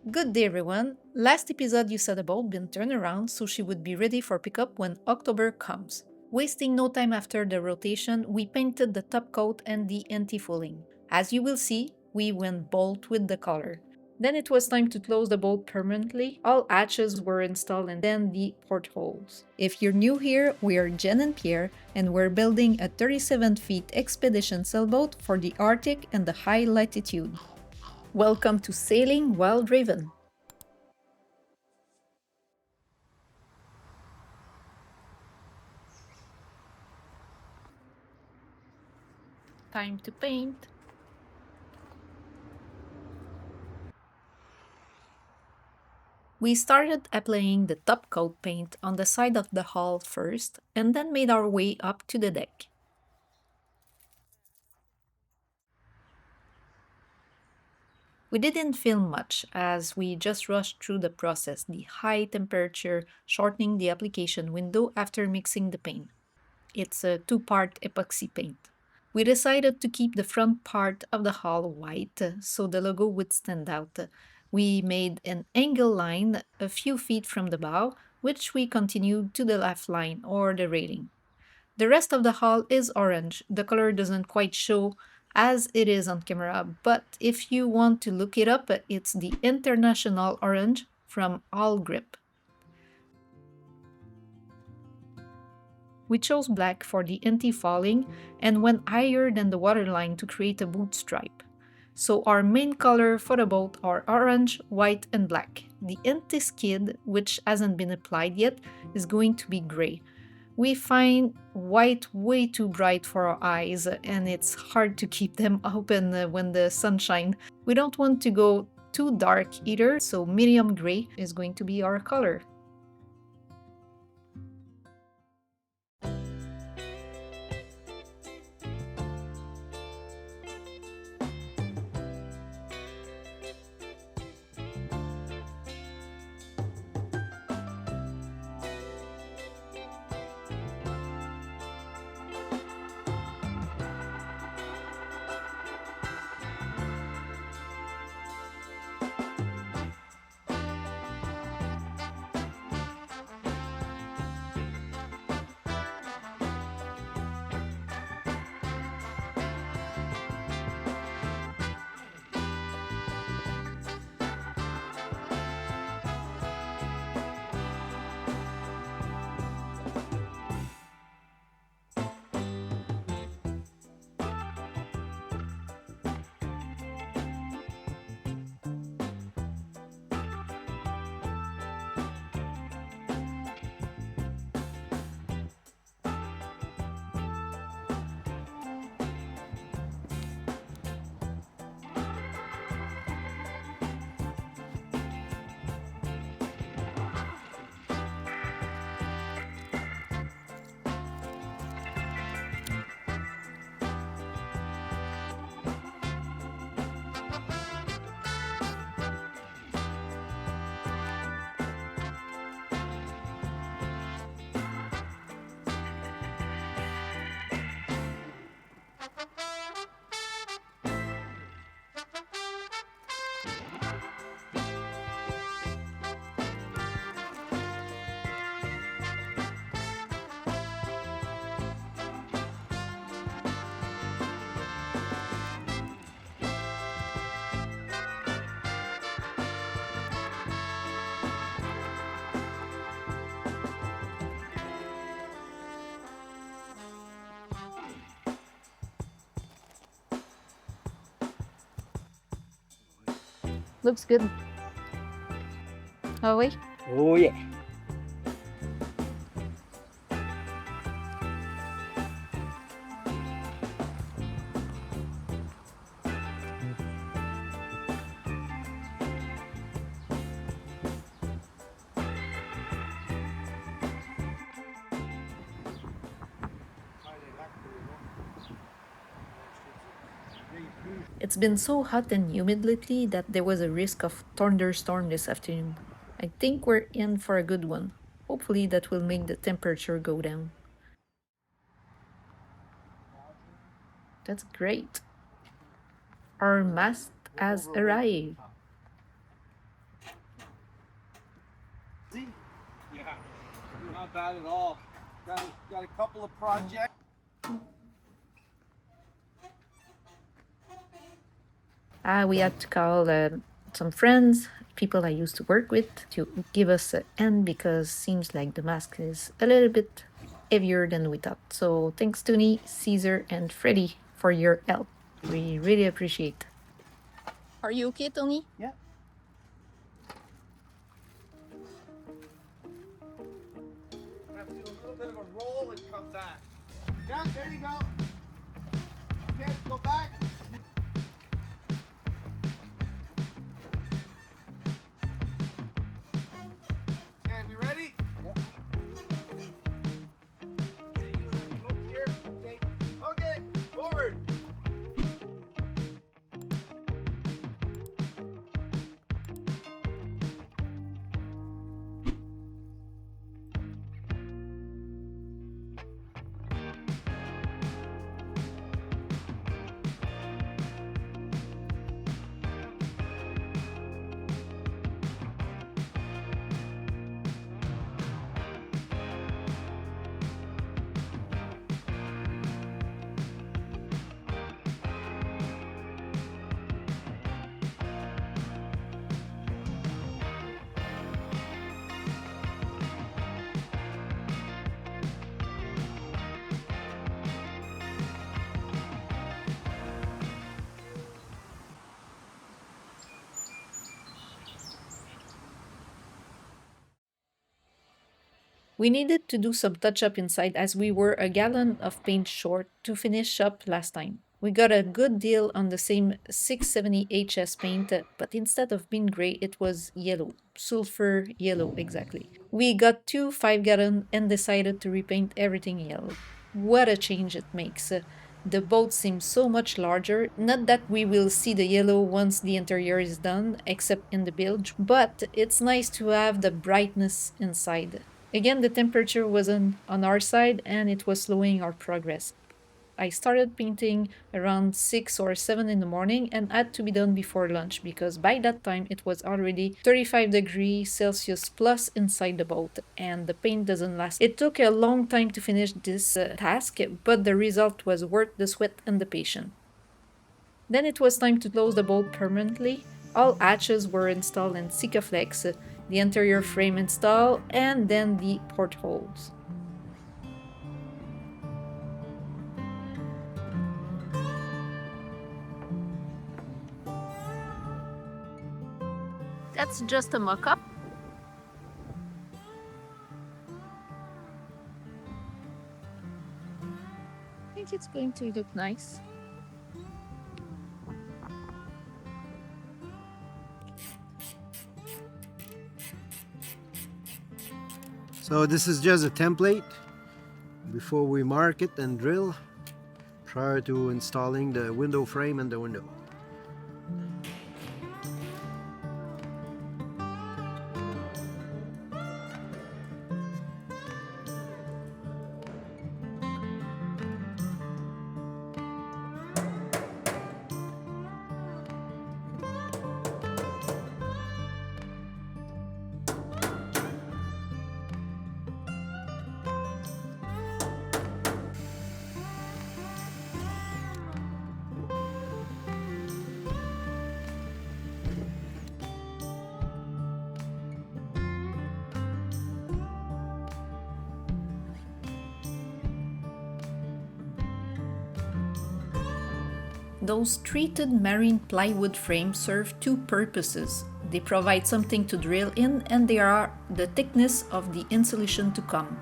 Good day, everyone. Last episode, you said the boat been turned around so she would be ready for pickup when October comes. Wasting no time after the rotation, we painted the top coat and the anti-fouling. As you will see, we went bold with the color. Then it was time to close the boat permanently. All hatches were installed and then the portholes. If you're new here, we are Jen and Pierre, and we're building a 37 feet expedition sailboat for the Arctic and the high latitude. Welcome to Sailing While Driven. Time to paint. We started applying the top coat paint on the side of the hull first, and then made our way up to the deck. We didn't film much, as we just rushed through the process, the high temperature shortening the application window after mixing the paint. It's a two-part epoxy paint. We decided to keep the front part of the hull white so the logo would stand out. We made an angle line a few feet from the bow, which we continued to the left line or the railing. The rest of the hull is orange. The color doesn't quite show as it is on camera, but if you want to look it up, it's the International Orange from All Grip. We chose black for the anti-fouling and went higher than the waterline to create a boot stripe. So our main color for the boat are orange, white, and black. The anti-skid, which hasn't been applied yet, is going to be gray. We find white way too bright for our eyes, and it's hard to keep them open when the sun shines. We don't want to go too dark either, so medium gray is going to be our color. Looks good. Oh, wait. Oh yeah. It's been so hot and humid lately that there was a risk of thunderstorm this afternoon. I think we're in for a good one. Hopefully, that will make the temperature go down. That's great. Our mast has arrived. Not bad at all. Got a couple of projects. We had to call some friends, people I used to work with, to give us a hand because seems like the mask is a little bit heavier than we thought. So thanks Tony, Caesar, and Freddie for your help. We really appreciate. Are you okay, Tony? Yeah. Have to do a little bit of a roll and come back. Yeah, there you go. Okay, go back. And you ready? Yep. Look here. Okay. Okay, forward. We needed to do some touch up inside as we were a gallon of paint short to finish up last time. We got a good deal on the same 670 HS paint, but instead of being gray, it was yellow. Sulfur yellow, exactly. We got 2 5-gallon and decided to repaint everything yellow. What a change it makes. The boat seems so much larger. Not that we will see the yellow once the interior is done, except in the bilge, but it's nice to have the brightness inside. Again, the temperature wasn't on our side and it was slowing our progress. I started painting around 6 or 7 in the morning and had to be done before lunch because by that time it was already 35 degrees Celsius plus inside the boat and the paint doesn't last. It took a long time to finish this task, but the result was worth the sweat and the patience. Then it was time to close the boat permanently. All hatches were installed in Sikaflex, the interior frame installed, and then the portholes. That's just a mock-up. I think it's going to look nice. So this is just a template before we mark it and drill prior to installing the window frame and the window. Those treated marine plywood frames serve two purposes. They provide something to drill in and they are the thickness of the insulation to come.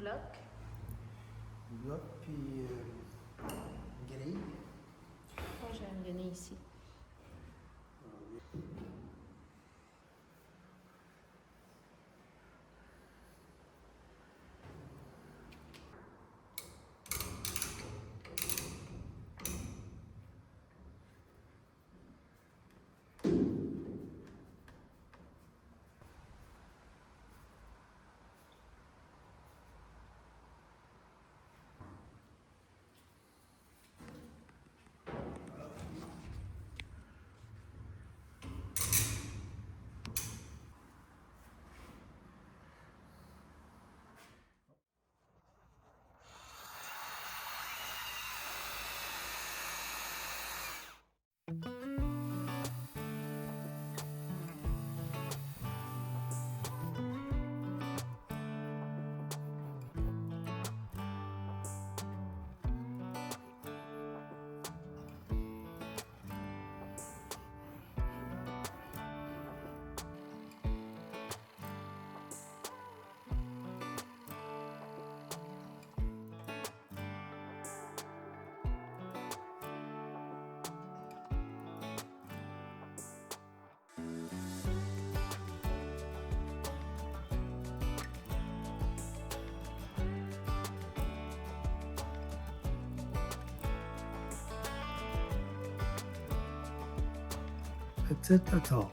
bloc. Bloc, puis grille. Moi, j'ai un donner ici. Petit atoll.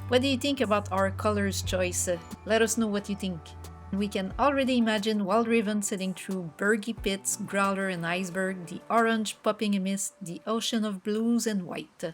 What do you think about our colors choice? Let us know what you think. We can already imagine Wild Raven sailing through bergy pits, growler and iceberg, the orange popping a mist, the ocean of blues and white.